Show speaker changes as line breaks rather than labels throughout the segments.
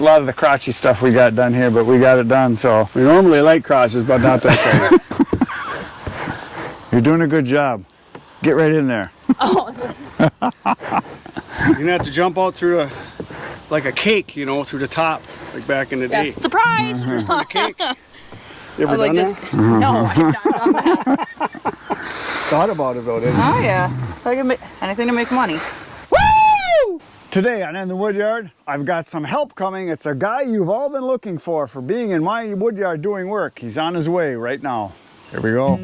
A lot of the crotchy stuff we got done here, but we got it done, so. We normally like crotches, but not that kind. You're doing a good job. Get right in there.
Oh.
You're gonna have to jump out through like a cake, you know, through the top, like back in the day.
Surprise!
The cake. You ever done that?
No, I've not done that.
Thought about it though, didn't you?
Oh yeah. I can make anything to make money.
Woo! Today on In the Woodyard, I've got some help coming. It's a guy you've all been looking for being in my woodyard doing work. He's on his way right now. Here we go.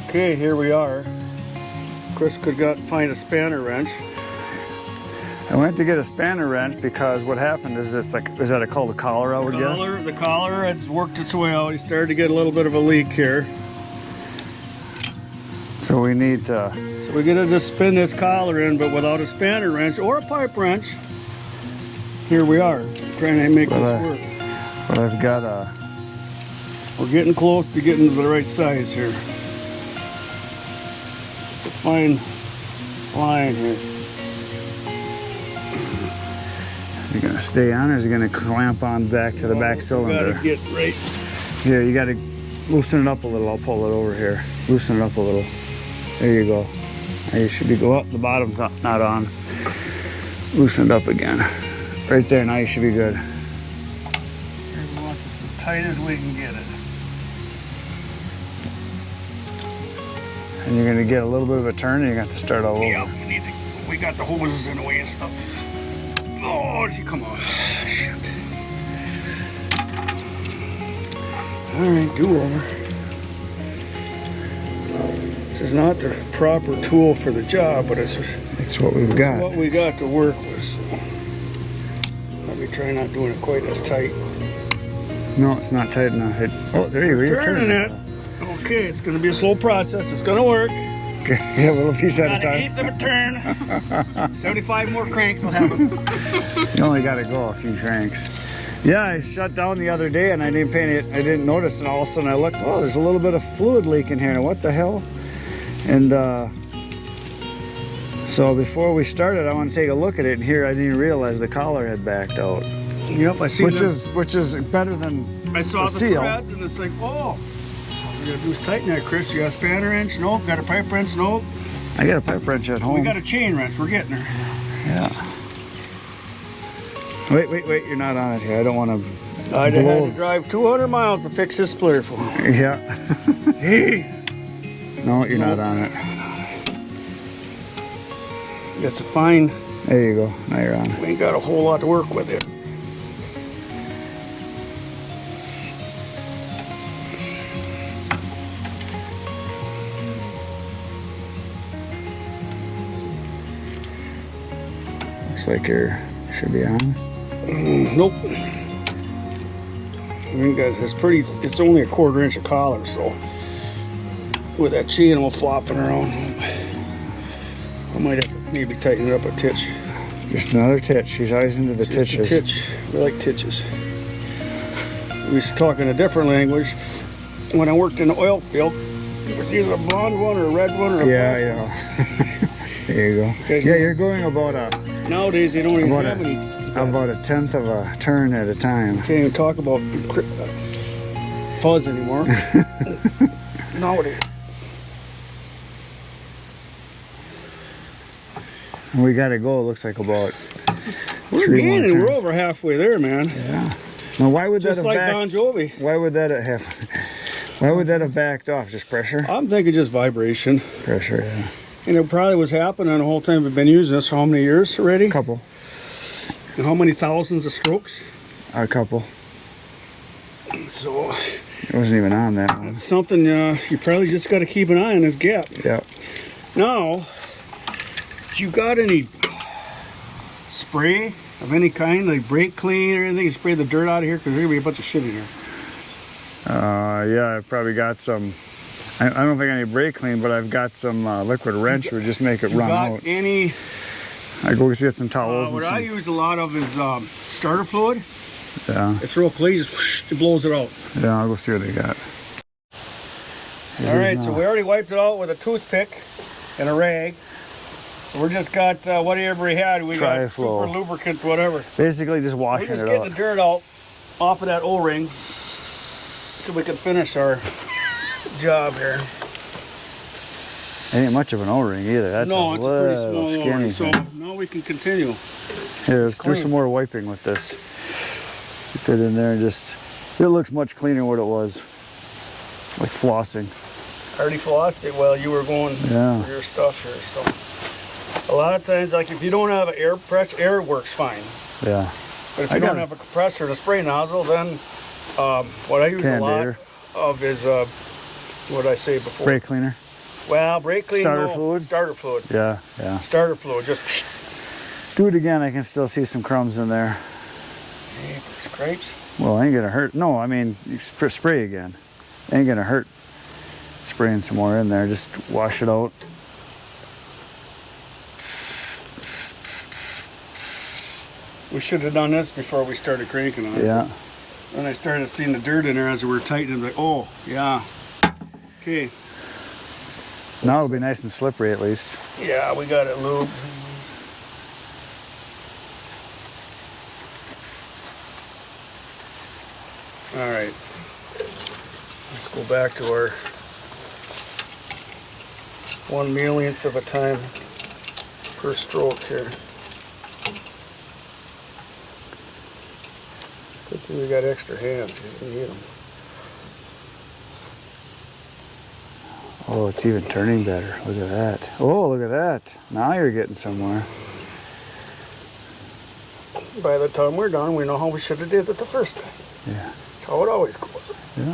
Okay, here we are. Chris could find a spanner wrench.
I went to get a spanner wrench because what happened is it's like, is that called a collar, I would guess?
The collar has worked its way out. He started to get a little bit of a leak here.
So we need to...
So we're gonna just spin this collar in, but without a spanner wrench or a pipe wrench. Here we are, trying to make this work.
But I've got a...
We're getting close to getting to the right size here. It's a fine line here.
Is he gonna stay on, or is he gonna clamp on back to the back cylinder?
Gotta get right.
Here, you gotta loosen it up a little. I'll pull it over here. Loosen it up a little. There you go. Now you should be go up. The bottom's not on. Loosen it up again. Right there. Now you should be good.
Here, we want this as tight as we can get it.
And you're gonna get a little bit of a turn, and you got to start all over.
Yeah, we got the hoses in the way and stuff. Oh, she come on. Shit. All right, do over. This is not the proper tool for the job, but it's
what we've got.
what we got to work with. So let me try not doing it quite as tight.
No, it's not tight enough. Oh, there you go. You're
Turning it. Okay, it's going to be a slow process. It's going to work.
Okay, yeah, a little piece at a time.
About an eighth of a turn. 75 more cranks will have it.
You only got to go a few cranks. Yeah, I shut down the other day and I didn't notice, and all of a sudden I looked, oh, there's a little bit of fluid leak in here. What the hell? And so before we started, I want to take a look at it, and here I didn't realize the collar had backed out.
Yep, I see.
Which is better than
I saw the
seal.
threads, and it's like, oh, all you gotta do is tighten that, Chris. You got a spanner wrench? Nope. Got a pipe wrench? Nope.
I got a pipe wrench at home.
We got a chain wrench. We're getting her.
Yeah. Wait, you're not on it here. I don't want to
I'd have had to drive 200 miles to fix this splitter for me.
Yeah.
Hey.
No, you're not on it.
That's a fine.
There you go. Now you're on.
We ain't got a whole lot to work with here.
Looks like you should be on.
Nope. It's only a 1/4 inch of collar, so with that chain all flopping around, I might have to maybe tighten it up a titch.
Just another titch. He's always into the titches.
A titch. We like titches. We used to talk in a different language. When I worked in the oil field, it was either a blonde one or a red one or a black one.
There you go. Yeah, you're going about
Nowadays, they don't even have any.
About 1/10 of a turn at a time.
Can't even talk about fuzz anymore. Nowadays.
We gotta go. It looks like about.
We're gaining. We're over halfway there, man.
Yeah. Now, why would that have
like Bon Jovi?
Why would that have? Why would that have backed off? Just pressure?
I'm thinking just vibration.
Pressure. Yeah.
And it probably was happening the whole time we've been using this. For how many years already?
A couple.
And how many thousands of strokes?
A couple.
So
it wasn't even on that one.
It's something you probably just got to keep an eye on this gap.
Yeah.
Now, you got any spray of any kind, like brake clean or anything? You spray the dirt out of here because there's gonna be a bunch of shit in here.
Yeah, I've probably got some. I don't think I need brake clean, but I've got some liquid wrench would just make it run out.
Any?
I go get some towels.
What
and
I use a lot of is starter fluid.
Yeah.
It's real clean, just whoosh, it blows it out.
Yeah, I'll go see what they got.
All right, so we already wiped it out with a toothpick and a rag. So we're just got whatever we had. We got super lubricant, whatever.
Basically, just washing it out.
We're just getting the dirt out off of that O-ring so we can finish our job here.
It ain't much of an O-ring either. That's
no, it's a pretty
little
small O-ring. So now we can continue.
Here, let's do some more wiping with this. Get it in there and just, it looks much cleaner than what it was. Like flossing.
I already flossed it while you were going for your stuff here. So a lot of times, like if you don't have an air press, air works fine.
Yeah.
But if you don't have a compressor and a spray nozzle, then what I use a lot of is what did I say before?
Brake cleaner.
Well, brake cleaner.
Starter fluid.
Starter fluid.
Yeah, yeah.
Starter fluid. Just
do it again. I can still see some crumbs in there.
Hey, scrapes.
Well, ain't gonna hurt. No, I mean you spray again. Ain't gonna hurt. Spraying some more in there. Just wash it out.
We should have done this before we started cranking on it.
Yeah.
Then I started seeing the dirt in there as we were tightening. Like, oh, yeah. Okay.
Now it'll be nice and slippery at least.
Yeah, we got it lubed. All right. Let's go back to our 1 millionth of a time per stroke here. Good thing we got extra hands. You can need them.
Oh, it's even turning better. Look at that. Oh, look at that. Now you're getting somewhere.
By the time we're done, we know how we should have did it the first time.
Yeah.
That's how it always goes.
Yeah.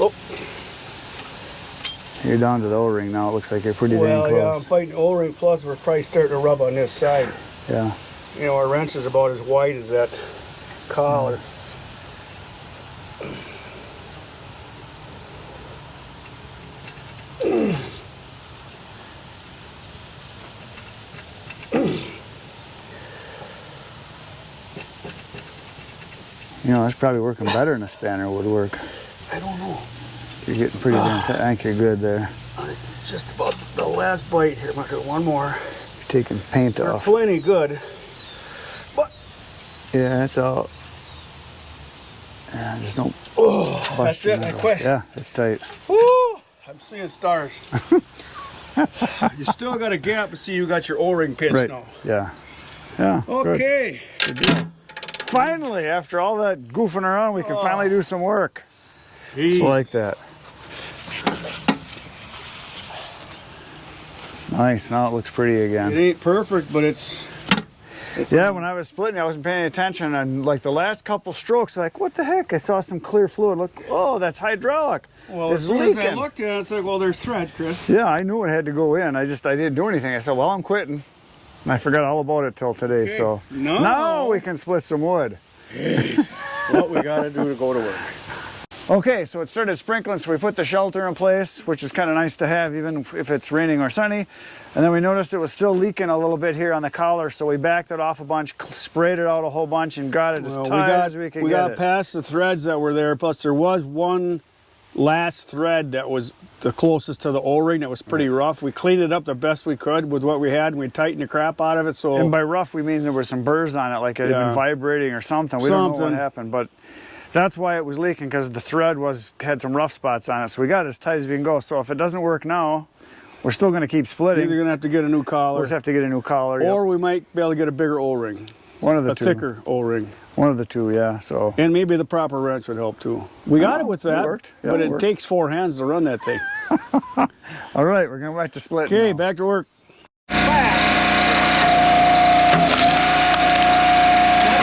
Oh.
You're down to the O-ring now. It looks like you're pretty dang close.
Yeah, I'm fighting O-ring, plus we're probably starting to rub on this side.
Yeah.
You know, our wrench is about as wide as that collar.
You know, that's probably working better than a spanner would work.
I don't know.
You're getting pretty damn thick. I think you're good there.
Just about the last bite here. Might do one more.
You're taking paint off.
They're plenty good. But
yeah, that's all. Yeah, just don't.
Oh, that's it. I quit.
Yeah, it's tight.
Woo! I'm seeing stars. You still got a gap, but see, you got your O-ring pinch now.
Yeah. Yeah.
Okay.
Good deal. Finally, after all that goofing around, we can finally do some work. It's like that. Nice. Now it looks pretty again.
It ain't perfect, but it's
yeah, when I was splitting, I wasn't paying attention, and like the last couple strokes, like, what the heck? I saw some clear fluid. Look, oh, that's hydraulic.
Well,
it's
as soon
leaking.
as I looked at it, it's like, well, there's thread, Chris.
Yeah, I knew it had to go in. I didn't do anything. I said, well, I'm quitting. And I forgot all about it till today,
okay.
So now we can split some wood.
That's what we got to do to go to work.
Okay, so it started sprinkling, so we put the shelter in place, which is kind of nice to have even if it's raining or sunny. And then we noticed it was still leaking a little bit here on the collar, so we backed it off a bunch, sprayed it out a whole bunch, and got it as tight as we could get it.
We got past the threads that were there, plus there was one last thread that was the closest to the O-ring that was pretty rough. We cleaned it up the best we could with what we had, and we tightened the crap out of it. So,
and by rough, we mean there were some burrs on it, like it had been vibrating or something. We don't know what happened, but that's why it was leaking, because the thread had some rough spots on it. So we got it as tight as we can go. So if it doesn't work now, we're still going to keep splitting.
Either going to have to get a new collar.
We'll just have to get a new collar.
Or we might be able to get a bigger O-ring.
One of the two.
A thicker O-ring.
One of the two, yeah. So.
And maybe the proper wrench would help too. We got it with that,
yeah,
but it takes 4 hands to run that thing.
All right, we're going back to splitting.
Okay, back to work. That's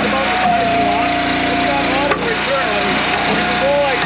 about the size you want. It's got a lot of return. You can go like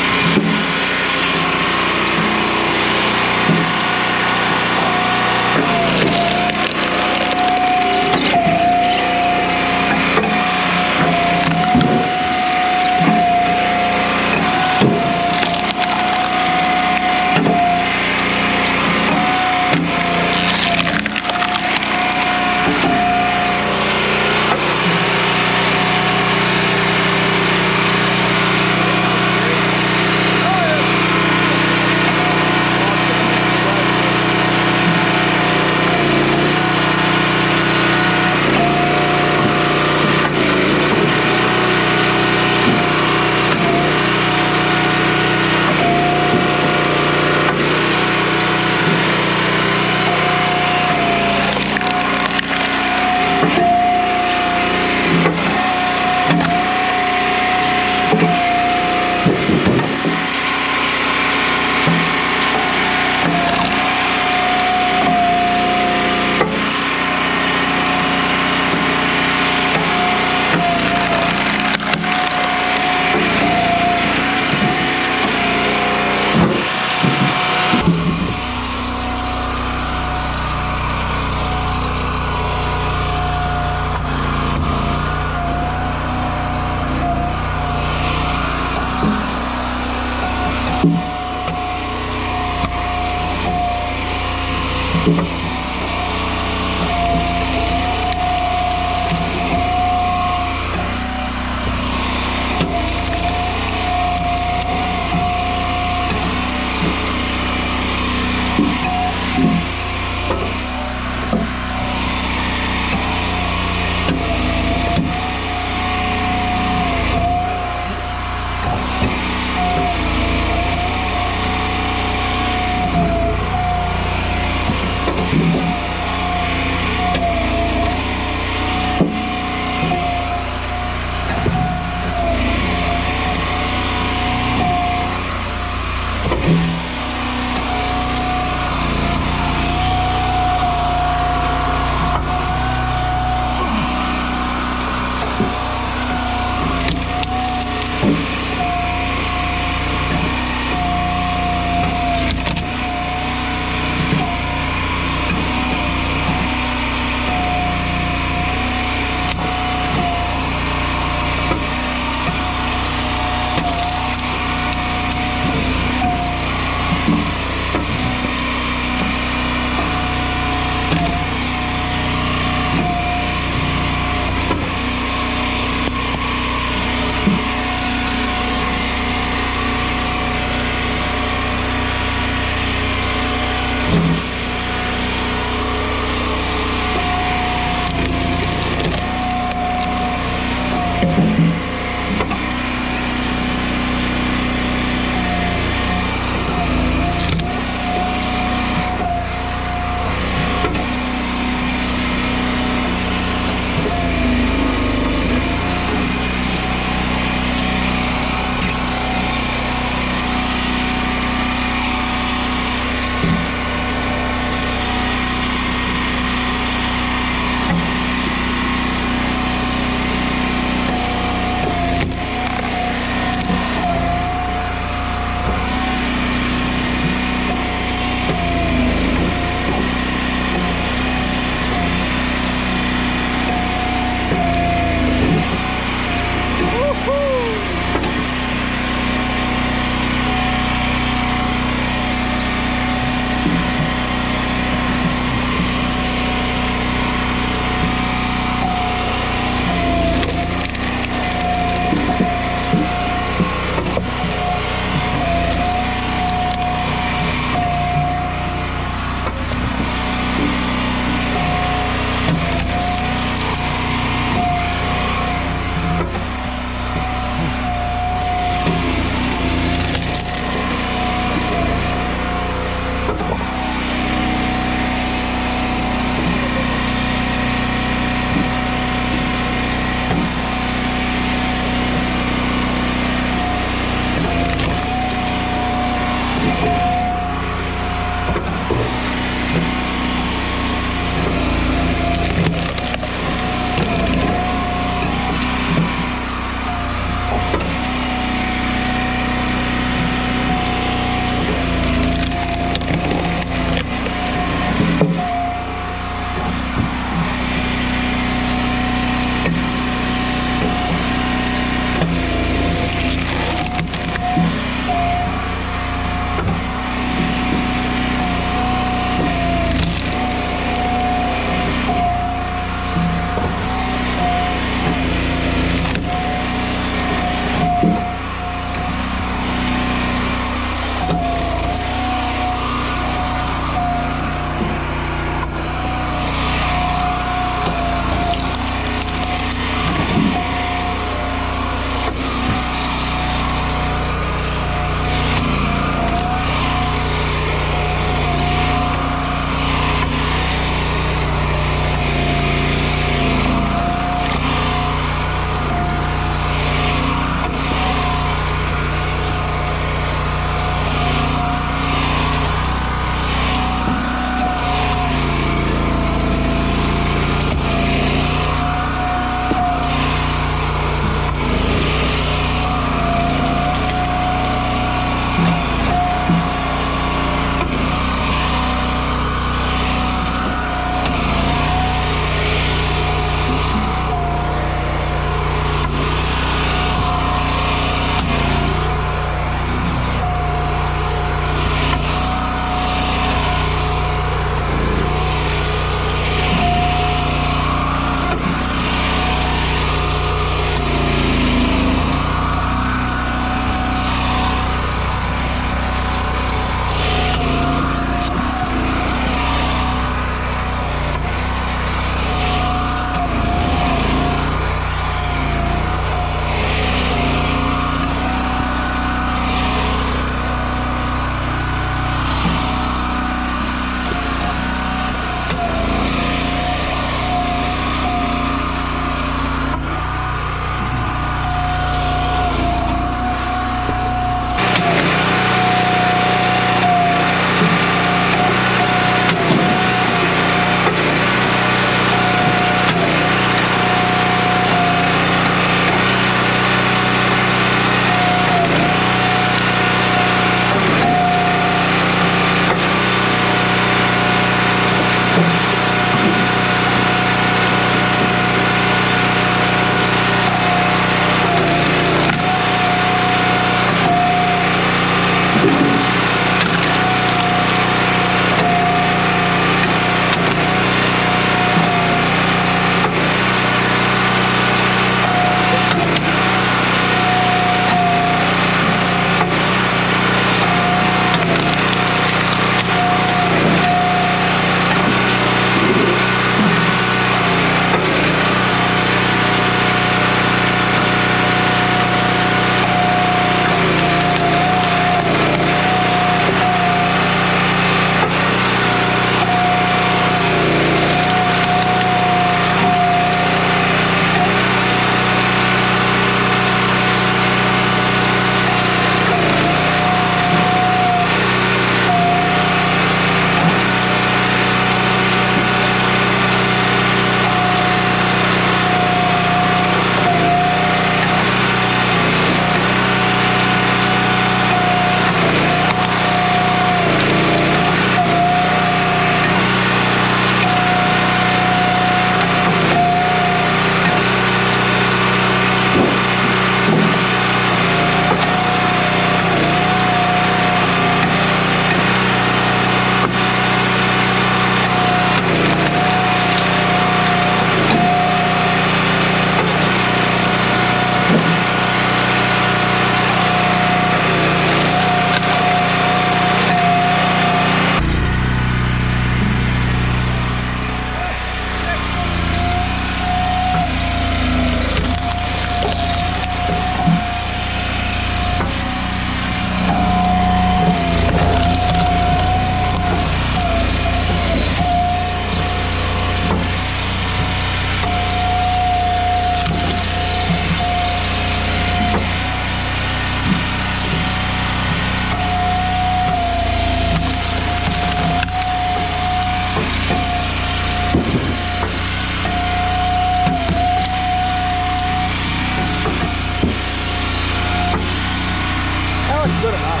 it's good enough.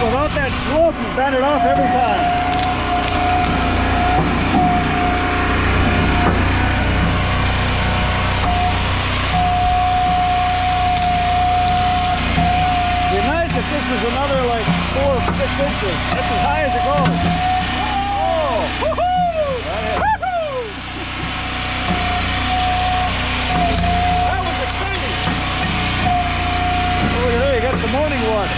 Without that slope, you bend it off every time. It'd be nice if this was another like 4 or 6 inches. That's as high as it goes. Oh! Woohoo! Woohoo! That was exciting. Oh, look at there, you got some morning water.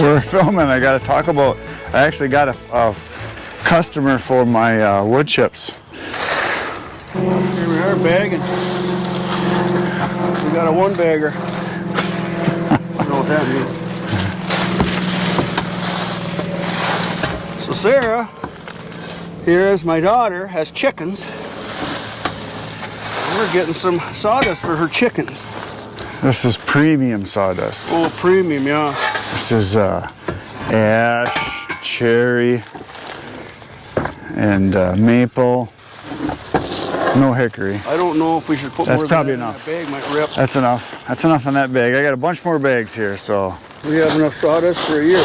We're filming. I got to talk about, I actually got a customer for my wood chips.
Here we are bagging. We got a one bagger. I don't know what that means. So Sarah, here is my daughter, has chickens. We're getting some sawdust for her chickens.
This is premium sawdust.
Oh, premium, yeah.
This is ash, cherry, and maple. No hickory.
I don't know if we should put
That's
more
probably
than that
enough.
in that bag. Might rip.
That's enough. That's enough in that bag. I got a bunch more bags here, so.
We have enough sawdust for a year.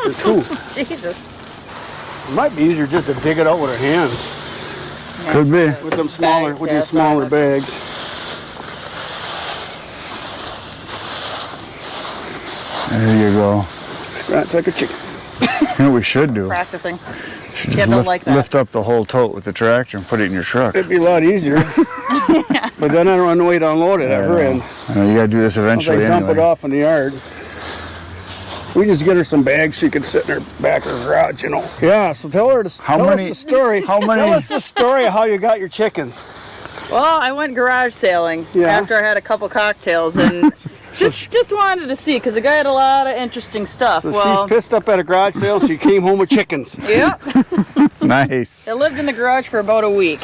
Or two.
Jesus.
It might be easier just to dig it out with our hands.
Could be.
With them smaller, with these smaller bags.
There you go.
That's like a chicken.
You know what we should do?
Practicing.
Should
Yeah,
just
don't like that.
lift up the whole tote with the tractor and put it in your truck.
It'd be a lot easier. But then I don't have no way to unload it at her end.
I know, you gotta do this eventually
Once I dump it
anyway.
off in the yard. We just get her some bags she can sit in her back of her garage, you know. Yeah, so tell her to
How
tell
many-
us the story.
how many-
Tell us the story of how you got your chickens.
Well, I went garage sailing
Yeah.
after I had a couple cocktails and just wanted to see because the guy had a lot of interesting stuff.
So
well,
she's pissed up at a garage sale, she came home with chickens.
yep.
Nice.
I lived in the garage for about a week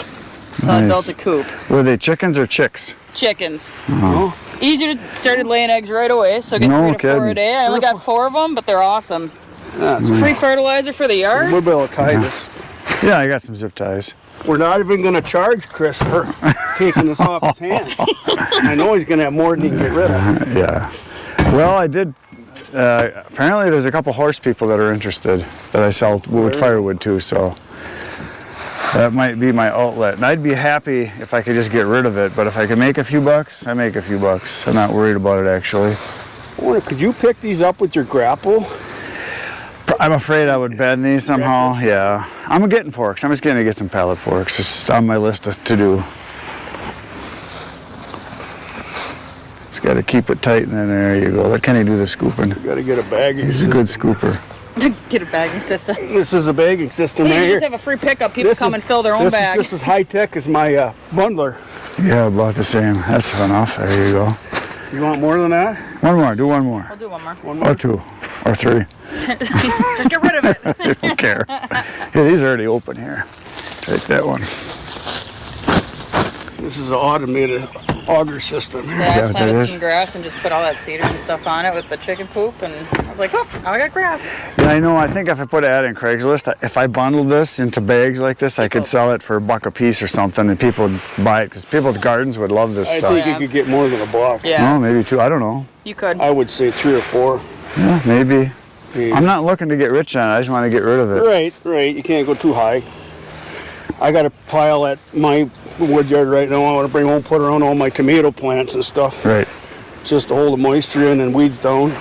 until I
Nice.
built a coop.
Were they chickens or chicks?
Chickens.
Oh,
Easier to started laying eggs right away, so I get
No
3 to 4 a
kidding.
day. I only got 4 of them, but they're awesome.
yeah, it's
Free fertilizer for the yard.
we'll be able to tie this.
Yeah, I got some zip ties.
We're not even going to charge Chris for taking this off his hands. I know he's going to have more than he can get rid of.
Yeah. Well, I did. Apparently, there's a couple horse people that are interested that I sell wood firewood to, so that might be my outlet. And I'd be happy if I could just get rid of it, but if I could make a few bucks, I make a few bucks. I'm not worried about it actually.
I wonder, could you pick these up with your grapple?
I'm afraid I would bend these somehow. Yeah. I'm getting forks. I'm just going to get some pallet forks. It's just on my list to do. Just got to keep it tight, and then there you go. Let Kenny do the scooping.
Got to get a bagging
He's a good scooper.
Get a bagging system.
This is a bagging system
Hey,
right
you
here.
just have a free pickup. People come and fill their own bag.
This is high tech as my bundler.
Yeah, about the same. That's enough. There you go.
You want more than that?
One more. Do one more.
I'll do one more.
One more?
Or 2. Or 3.
Just get rid of it.
I don't care. Yeah, these are already open here. Take that one.
This is an automated auger system.
Yeah,
Yeah,
I
that
planted
is.
some grass and just put all that cedar and stuff on it with the chicken poop, and I was like, oh, now I got grass.
Yeah, I know. I think if I put an ad in Craigslist, if I bundled this into bags like this, I could sell it for $1 a piece or something, and people would buy it because people with gardens would love this
I
stuff.
think you could get more than a block.
Yeah,
No, maybe 2. I don't know.
you could.
I would say 3 or 4.
Yeah, maybe.
Yeah.
I'm not looking to get rich on it. I just want to get rid of it.
Right, right. You can't go too high. I got a pile at my wood yard right now. I want to bring home, put around all my tomato plants and stuff,
Right.
just to hold the moisture in and weeds down.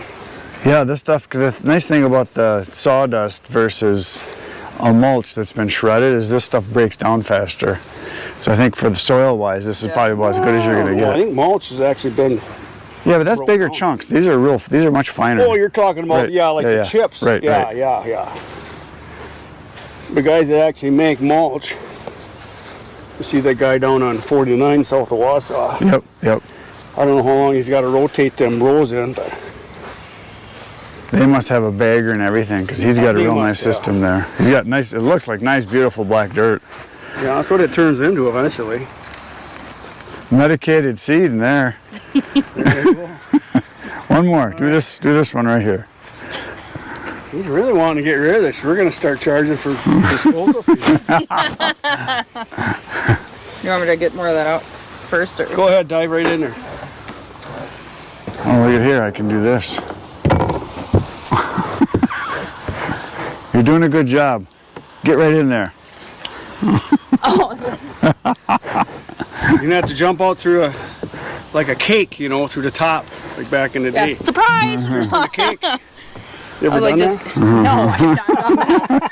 Yeah, this stuff, the nice thing about the sawdust versus a mulch that's been shredded is this stuff breaks down faster. So I think for the soil wise, this is
Yeah.
probably about as good as you're going to
I
get.
think mulch has actually been.
Yeah, but that's
broke
bigger
down.
chunks. These are much finer.
Oh, you're talking about
Right.
like
Yeah,
the
yeah.
chips.
Right,
yeah,
right.
yeah. The guys that actually make mulch. You see that guy down on 49 south of Wausau.
Yep, yep.
I don't know how long he's got to rotate them rows in, but
They must have a bagger and everything because he's got a
He
real
must,
nice
yeah.
system there. He's got nice, it looks like nice, beautiful black dirt.
yeah, that's what it turns into eventually.
Medicated seed in there.
There you go.
One more. Do this one right here.
He's really wanting to get rid of this. We're going to start charging for disposal fees.
You want me to get more of that out first? Or?
Go ahead, dive right in there.
Oh, look at here. I can do this. You're doing a good job. Get right in there.
You're going to have to jump out through like a cake, you know, through the top, like back in the day.
Yeah. Surprise!
The cake. You
I
ever
was like,
done
just
that?
no, I've not done that.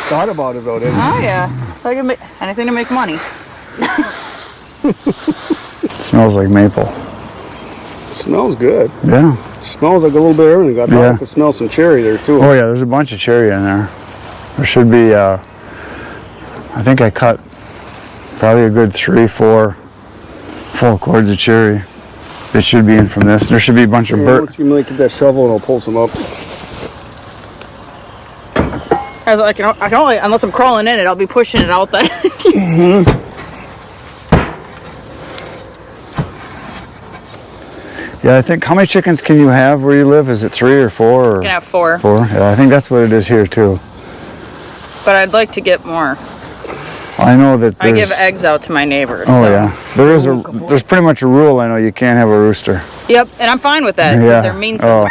Thought about it though, didn't you?
Oh yeah, if I can make anything to make money.
It smells like maple.
Smells good.
Yeah.
Smells like a little bit of everything. I thought
Yeah.
I could smell some cherry there too.
Oh yeah, there's a bunch of cherry in there. There should be, I think I cut probably a good 3-4 full cords of cherry. That should be in from this. There should be a bunch of
Once you get that shovel and I'll pull some up.
I was like, I can only, unless I'm crawling in it, I'll be pushing it out there.
Yeah, I think, how many chickens can you have where you live? Is it 3 or 4? Or
I can have 4,
4? Yeah, I think that's what it is here too.
but I'd like to get more.
I know that
I
there's...
give eggs out to my neighbors.
Oh
so.
yeah, there's pretty much a rule. I know you can't have a rooster.
Yep, and I'm fine with that. 'Cause
Yeah.
They're mean
Oh.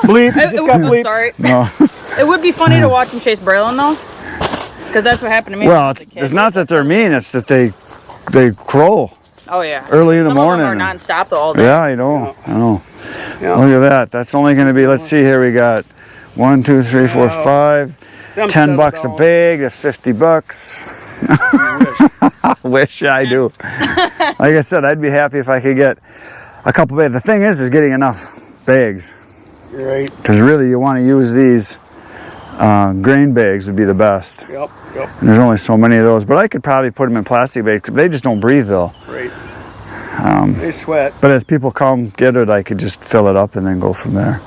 Bleep, you just got
I'm
bleep.
sorry.
No.
It would be funny to watch them chase Braylon though, because that's what happened to me. when I
Well,
was a kid.
it's not that they're mean. It's that they crow
Oh yeah.
early in the
Some
morning.
of them are non-stop though all day.
Yeah, I know. I know.
Yeah.
Look at that. That's only going to be. Let's see here. We got 1, 2, 3, 4,
Wow.
5.
Them
10
settle
bucks a
down.
bag, that's 50 bucks. Wish I do. Like I said, I'd be happy if I could get a couple bags. The thing is getting enough bags.
Right.
Because really you want to use these grain bags would be the best.
Yep. Yep.
And there's only so many of those. But I could probably put them in plastic bags. They just don't breathe though.
Right. They sweat.
But as people come get it, I could just fill it up and then go from there.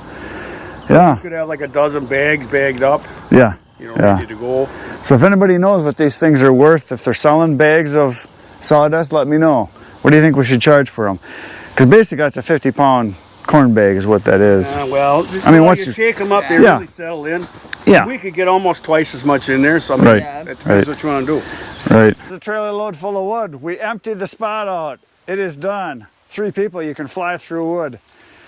Yeah.
You could have like a dozen bags bagged up,
Yeah.
you know,
Yeah.
ready to go.
So if anybody knows what these things are worth, if they're selling bags of sawdust, let me know. What do you think we should charge for them? Because basically that's a 50-pound corn bag is what that is.
Well,
I mean, once
you
you-
shake them up, they
Yeah.
really settle in.
Yeah.
We could get almost twice as much in there, so I mean,
Right.
Yeah.
it depends
Right.
what you want to do.
Right. The trailer load full of wood. We emptied the spot out. It is done. 3 people, you can fly through wood.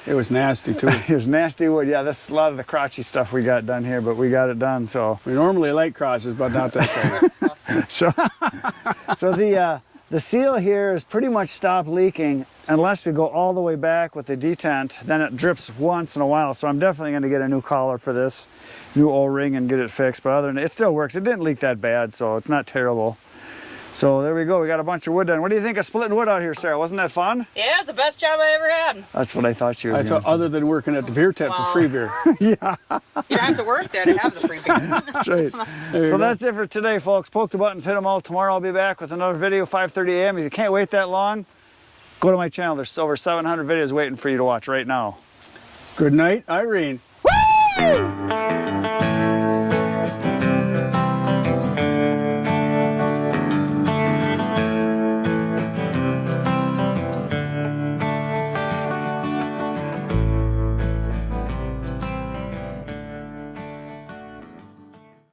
It was nasty too.
It was nasty wood. Yeah, that's a lot of the crotchy stuff we got done here, but we got it done. So,
We normally like crosses, but not that kind.
so the seal here is pretty much stopped leaking unless we go all the way back with the detent. Then it drips once in a while. So I'm definitely going to get a new collar for this, new O-ring, and get it fixed. But other than it still works. It didn't leak that bad, so it's not terrible. So there we go. We got a bunch of wood done. What do you think of splitting wood out here, Sarah? Wasn't that fun?
Yeah, it's the best job I ever had.
That's what I thought she was
I
going
thought
to
other than working at the beer tent for free beer.
You don't have to work there to have the free beer.
say. Right. So that's it for today, folks. Poke the buttons, hit them all. Tomorrow I'll be back with another video, 5:30 a.m. If you can't wait that long, go to my channel. There's over 700 videos waiting for you to watch right now.
Good night, Irene.
Woo!